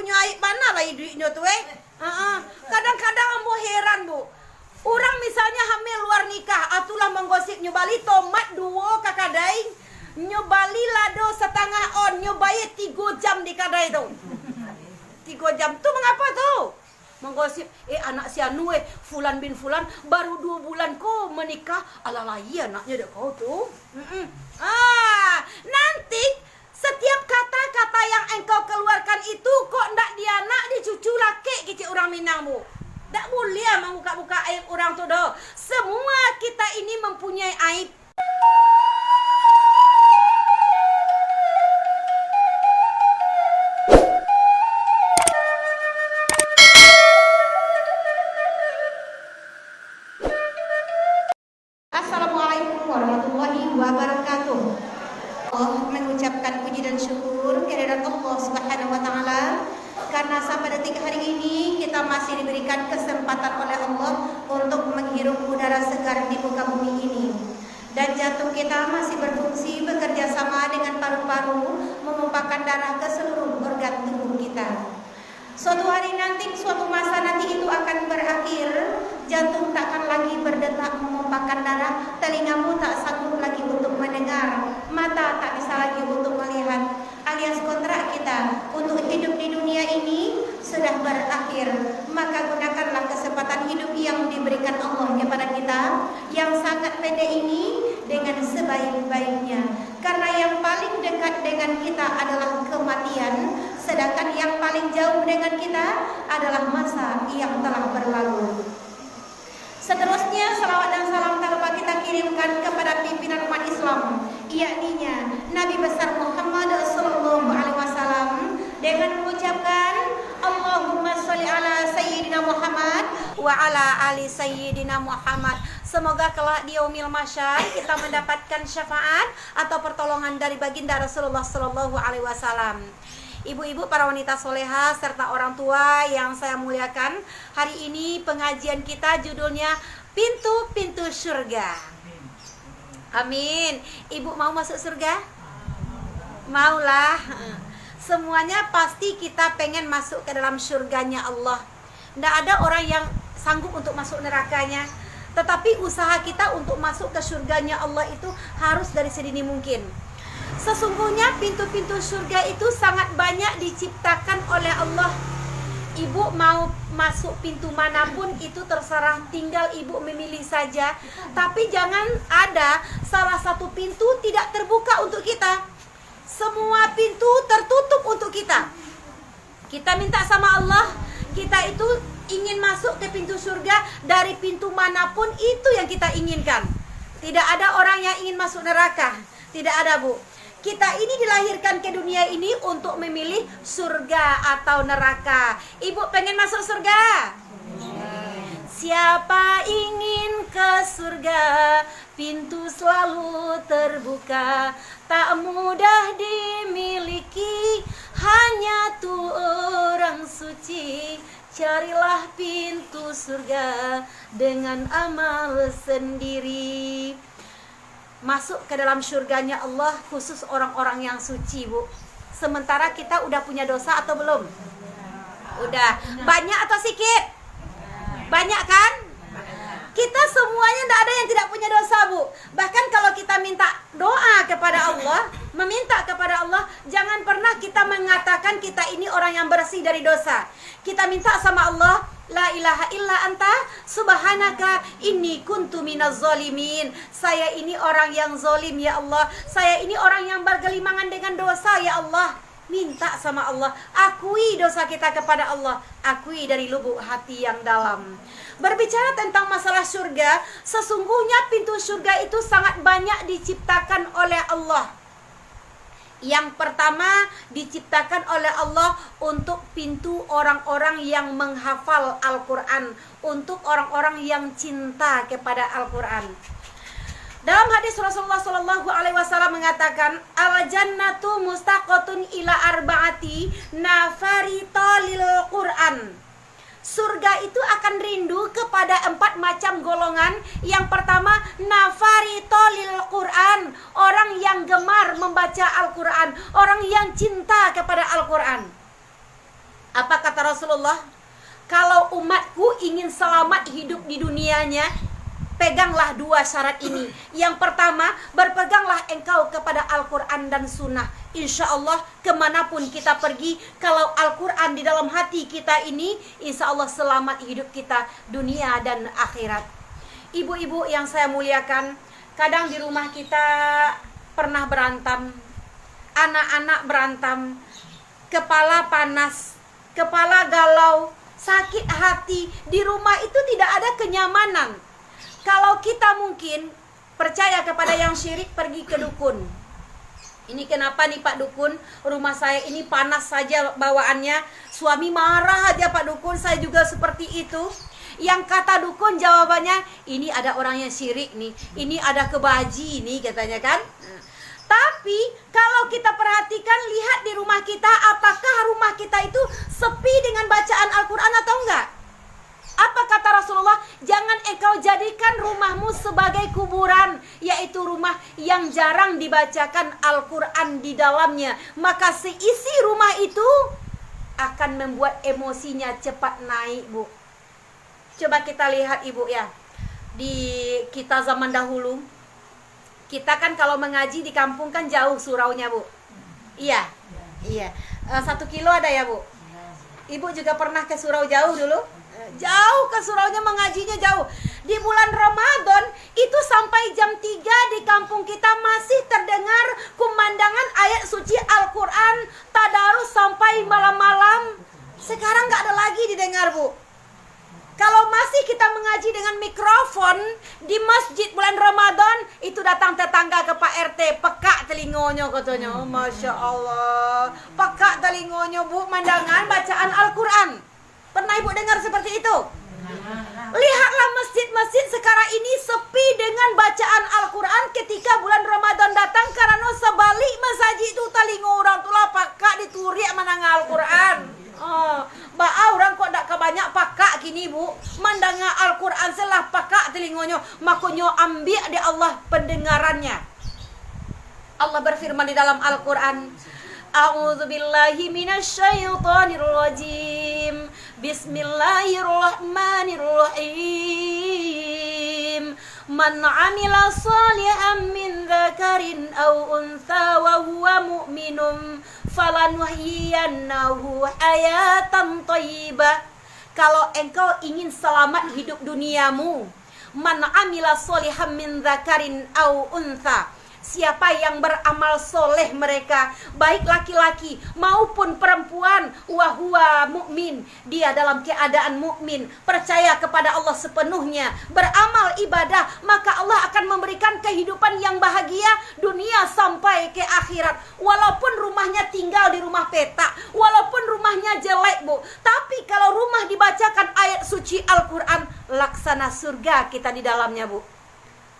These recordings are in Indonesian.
punya aib mana lah duitnya tuh Kadang-kadang ambo heran bu. Orang misalnya hamil luar nikah, atulah menggosip nyobali tomat duo kakadai, nyobali lado setengah on, nyobai 3 jam di kadai tuh. 3 jam tuh mengapa tuh? Menggosip, anak si anu Fulan bin Fulan baru 2 bulan kok menikah, alalah iya anaknya deh kau tuh. Nanti setiap kata-kata yang engkau keluarkan itu kok ndak dia anak di cucu laki kecil orang Minang bu. Ndak boleh membuka-buka aib orang tuh doh. Semua kita ini mempunyai aib. Assalamualaikum warahmatullahi wabarakatuh. Mengucapkan puji dan syukur kehadirat Allah Subhanahu wa taala karena sampai detik hari ini kita masih diberikan kesempatan oleh Allah untuk menghirup udara segar di muka bumi ini. Dan jantung kita masih berfungsi bekerja sama dengan paru-paru menumpahkan darah ke seluruh organ tubuh kita. Suatu hari nanti, suatu masa nanti itu akan berakhir. Jantung tak akan lagi berdetak memumpahkan darah, telingamu tak sanggup lagi untuk mendengar, mata tak bisa lagi untuk melihat, alias kontrak kita untuk hidup di dunia ini sudah berakhir. Maka gunakanlah kesempatan hidup yang diberikan Allah kepada kita yang sangat pendek ini dengan sebaik-baiknya. Karena yang paling dekat dengan kita adalah kematian, sedangkan yang paling jauh dengan kita adalah masa yang telah berlalu. Seterusnya salawat dan salam tak lupa kita kirimkan kepada pimpinan umat Islam, yakninya Nabi besar Muhammad sallallahu alaihi wasallam, dengan mengucapkan Allahumma sholli ala sayyidina Muhammad wa ala ali sayyidina Muhammad. Semoga kelak di yaumil mahsyar kita mendapatkan syafaat atau pertolongan dari baginda Rasulullah sallallahu alaihi wasallam. Ibu-ibu, para wanita soleha, serta orang tua yang saya muliakan, hari ini pengajian kita judulnya Pintu-Pintu Surga. Amin. Ibu mau masuk surga? Maulah. Semuanya pasti kita pengen masuk ke dalam surganya Allah. Tidak ada orang yang sanggup untuk masuk nerakanya. Tetapi usaha kita untuk masuk ke surganya Allah itu harus dari sedini mungkin. Sesungguhnya pintu-pintu surga itu sangat banyak diciptakan oleh Allah. Ibu mau masuk pintu manapun itu terserah, tinggal ibu memilih saja. Tapi jangan ada salah satu pintu tidak terbuka untuk kita. Semua pintu tertutup untuk kita. Kita minta sama Allah, kita itu ingin masuk ke pintu surga dari pintu manapun itu yang kita inginkan. Tidak ada orang yang ingin masuk neraka. Tidak ada, Bu. Kita ini dilahirkan ke dunia ini untuk memilih surga atau neraka. Ibu pengen masuk surga? Siapa ingin ke surga, pintu selalu terbuka, tak mudah dimiliki, hanya tuh orang suci. Carilah pintu surga dengan amal sendiri. Masuk ke dalam surganya Allah khusus orang-orang yang suci, Bu. Sementara kita udah punya dosa atau belum? Udah. Banyak atau sedikit? Banyak kan? Kita semuanya tidak ada yang tidak punya dosa, Bu. Bahkan kalau kita minta doa kepada Allah, meminta kepada Allah, jangan pernah kita mengatakan kita ini orang yang bersih dari dosa. Kita minta sama Allah, la ilaha illa anta subhanaka inni kuntu minaz zalimin. Saya ini orang yang zalim ya Allah. Saya ini orang yang bergelimangan dengan dosa ya Allah. Minta sama Allah, akui dosa kita kepada Allah, akui dari lubuk hati yang dalam. Berbicara tentang masalah surga, sesungguhnya pintu surga itu sangat banyak diciptakan oleh Allah. Yang pertama diciptakan oleh Allah untuk pintu orang-orang yang menghafal Al-Quran, untuk orang-orang yang cinta kepada Al-Quran. Dalam hadis Rasulullah SAW mengatakan, al-jannatu mustaqotun ila arba'ati nafarita lil Quran. Surga itu akan rindu kepada 4 macam golongan. Yang pertama, nafarita lil Quran, orang yang gemar membaca Al-Quran, orang yang cinta kepada Al-Quran. Rasulullah, kalau umatku ingin selamat hidup di dunianya, peganglah dua syarat ini. Yang pertama, berpeganglah engkau kepada Al-Quran dan Sunnah. Insya Allah kemanapun kita pergi, kalau Al-Quran di dalam hati kita ini, insya Allah selamat hidup kita dunia dan akhirat. Ibu-ibu yang saya muliakan, kadang di rumah kita pernah berantem, anak-anak berantem, kepala panas, kepala galau, sakit hati. Di rumah itu tidak ada kenyamanan. Kalau kita mungkin percaya kepada yang syirik, pergi ke dukun. Ini kenapa nih Pak Dukun, rumah saya ini panas saja bawaannya, suami marah aja Pak Dukun, saya juga seperti itu. Yang kata dukun jawabannya, ini ada orang yang syirik nih, ini ada kebaji nih katanya kan. Tapi kalau kita perhatikan, lihat di rumah kita, apakah rumah kita itu sepi dengan bacaan Al-Quran atau enggak? Apa kata Rasulullah? Jangan engkau jadikan rumahmu sebagai kuburan, yaitu rumah yang jarang dibacakan Al-Quran di dalamnya. Maka seisi rumah itu akan membuat emosinya cepat naik, Bu. Coba kita lihat Ibu ya, di kita zaman dahulu, kita kan kalau mengaji di kampung kan jauh suraunya, Bu. Iya. 1 kilo ada ya, Bu? Ibu juga pernah ke surau jauh dulu? Jauh ke suraunya, mengajinya jauh. Di bulan Ramadan itu sampai jam 3 di kampung kita masih terdengar kumandangan ayat suci Al-Quran, tadarus sampai malam-malam. Sekarang nggak ada lagi didengar, Bu. Kalau masih kita mengaji dengan mikrofon di masjid bulan Ramadan, itu datang tetangga ke Pak RT, pekak telingonya katanya. Masya Allah, pekak telingonya, Bu, mandangan bacaan Al-Quran. Pernah Ibu dengar seperti itu? Lihatlah masjid-masjid sekarang ini sepi dengan bacaan Al-Quran ketika bulan Ramadan datang, karena sebalik masjid itu telingo orang tulah pakak dituriak mananga Al-Quran. Orang kok tak kebanyak pakak kini, Bu. Mandanga Al-Quran selah pakak telingonya, makanya ambil di Allah pendengarannya. Allah berfirman di dalam Al-Quran, A'udzubillahi minasyaitonirrajim. Bismillahirrahmanirrahim. Man 'amila shalihan min dzakarin aw untha wa huwa mu'minun falanuhyiyannahu hayatan thayyibah. Kalau engkau ingin selamat hidup duniamu, man 'amila shalihan min dzakarin aw untha, siapa yang beramal soleh mereka, baik laki-laki maupun perempuan, wahwa mukmin, dia dalam keadaan mukmin, percaya kepada Allah sepenuhnya, beramal ibadah, maka Allah akan memberikan kehidupan yang bahagia dunia sampai ke akhirat. Walaupun rumahnya tinggal di rumah petak, walaupun rumahnya jelek, Bu, tapi kalau rumah dibacakan ayat suci Al-Quran, laksana surga kita di dalamnya, Bu.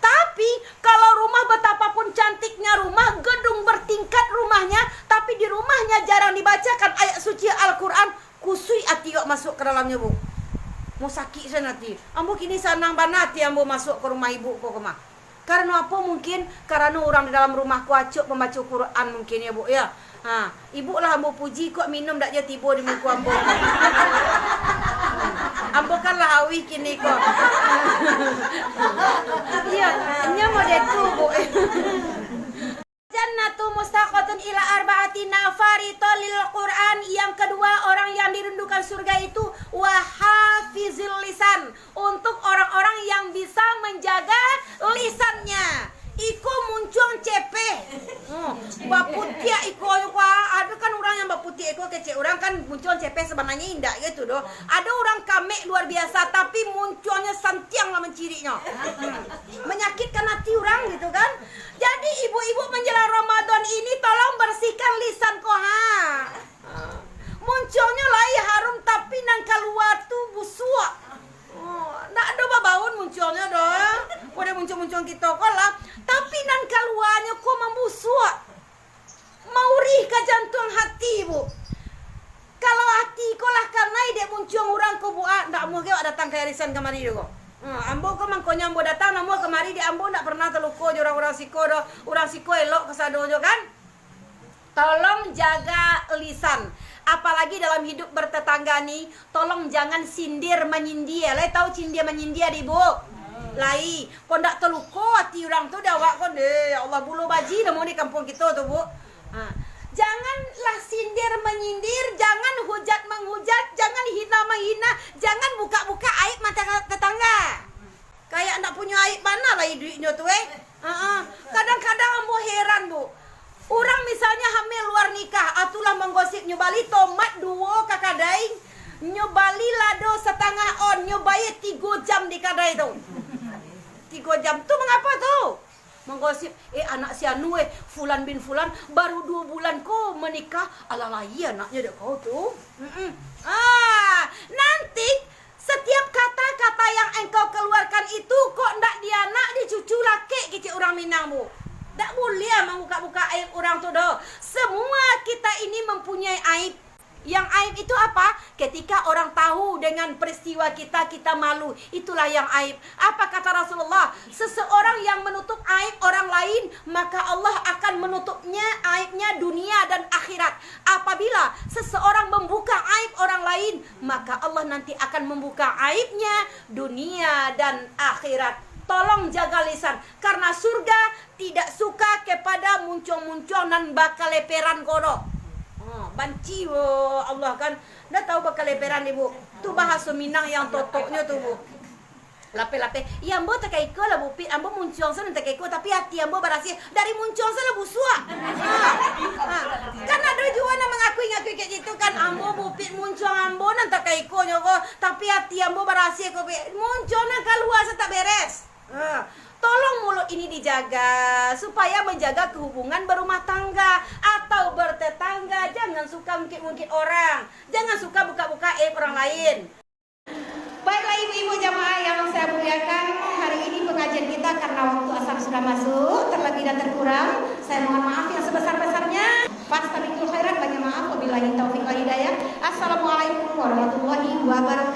Tapi kalau rumah betapapun cantiknya rumah, gedung bertingkat rumahnya, tapi di rumahnya jarang dibacakan ayat suci Al-Quran, kusui hati kok masuk ke dalamnya, Bu. Mau sakit saya nanti. Ambo kini sanang banati ambo masuk ke rumah ibu kok kemah. Karena apa mungkin? Karena orang di dalam rumah kuacuk membaca Quran mungkin ya, Bu ya. Ibu lah ambo puji kok minum dak je tiba di muka ambo. Ambo kan lah awi kini kok. Iya, nya mau detu, Bu. Jannatu mustaqatun ila arba'ati nafarito lil Quran. Yang kedua, orang yang dirindukan surga itu wahafizil lisan, untuk orang-orang yang bisa menjaga lisannya. Iko muncung cepeh. Baputia iko ada kan orang yang baputia iko kecil orang kan muncul cepeh sebenarnya indah gitu doh. Ada orang kamek luar biasa tapi munculnya santiang lah mencirinya. Menyakitkan hati orang gitu kan. Jadi ibu-ibu menjelang Ramadan ini tolong bersihkan lisan koha. Munculnya lai harum tapi nang keluar tuh busuk. Nggak ada babaun munculnya doh. Udah muncul-muncul kita kok lah. Tapi nan keluarnya kok membusuk. Maurih ke jantung hati, Bu. Kalau hati kok lah karena ide muncul orang kok Bu, ndak mau ke datang ke arisan kemari kok. Ambo kok mangkonya ambo datang namo kemari di ambo ndak pernah teluko orang-orang siko do, orang siko elok kesadojo kan. Tolong jaga lisan. Apalagi dalam hidup bertetangga nih, tolong jangan sindir menyindir. Lai tahu sindir menyindir di Bu? Lai, kau ndak teluko hati orang tu dah wak kau deh. Ya Allah bulu baji dah mau di kampung kita tu Bu. Janganlah sindir menyindir, jangan hujat menghujat, jangan hina menghina, jangan buka-buka aib mata tetangga. Kayak nak punya aib mana lah duitnya tu Kadang-kadang ambo heran Bu. Orang misalnya hamil luar nikah, atulah menggosip nyobali tomat duo kakadai, nyobali lado setengah on, nyobai 3 jam di kadai tu. 3 jam tu mengapa tu? Menggosip, anak si anu Fulan bin Fulan baru 2 bulan kau menikah, alalah iya anaknya dek kau tu. Nanti setiap kata-kata yang engkau keluarkan itu kok ndak dia anak di cucu laki kecil orang Minang Bu. Tak boleh membuka-buka aib orang tu doh. Semua kita ini mempunyai aib. Yang aib itu apa? Ketika orang tahu dengan peristiwa kita, kita malu. Itulah yang aib. Apa kata Rasulullah? Seseorang yang menutup aib orang lain, maka Allah akan menutupnya aibnya dunia dan akhirat. Apabila seseorang membuka aib orang lain, maka Allah nanti akan membuka aibnya dunia dan akhirat. Tolong jaga lisan, karena surga tidak suka kepada muncung-muncung dan bakal leperan kodok. Banci Allah kan. Dah tahu bakal leperan Ibu. Tu bahasa Minang yang totoknya tu Bu. Lape-lape. Ya ambo tak kaiko lah Bu. Ambo muncung sana tak kaiko, tapi hati ambo berhasil dari muncung sana busua. Kan ada juga yang mengakui-ngakui kayak gitu kan. Ambo bupit muncung ambo nan tak kaiko nyogo, tapi hati ambo berhasil ko muncung nan keluar tak beres. Tolong mulut ini dijaga supaya menjaga kehubungan berumah tangga atau bertetangga. Jangan suka mungkin orang, jangan suka buka-buka aib orang lain. Baiklah ibu-ibu jamaah yang saya muliakan, hari ini pengajian kita karena waktu asar sudah masuk, terlebih dan terkurang saya mohon maaf yang sebesar-besarnya. Fastabiqul khairat, banyak maaf. Wabillahi taufiq wal hidayah. Assalamualaikum warahmatullahi wabarakatuh.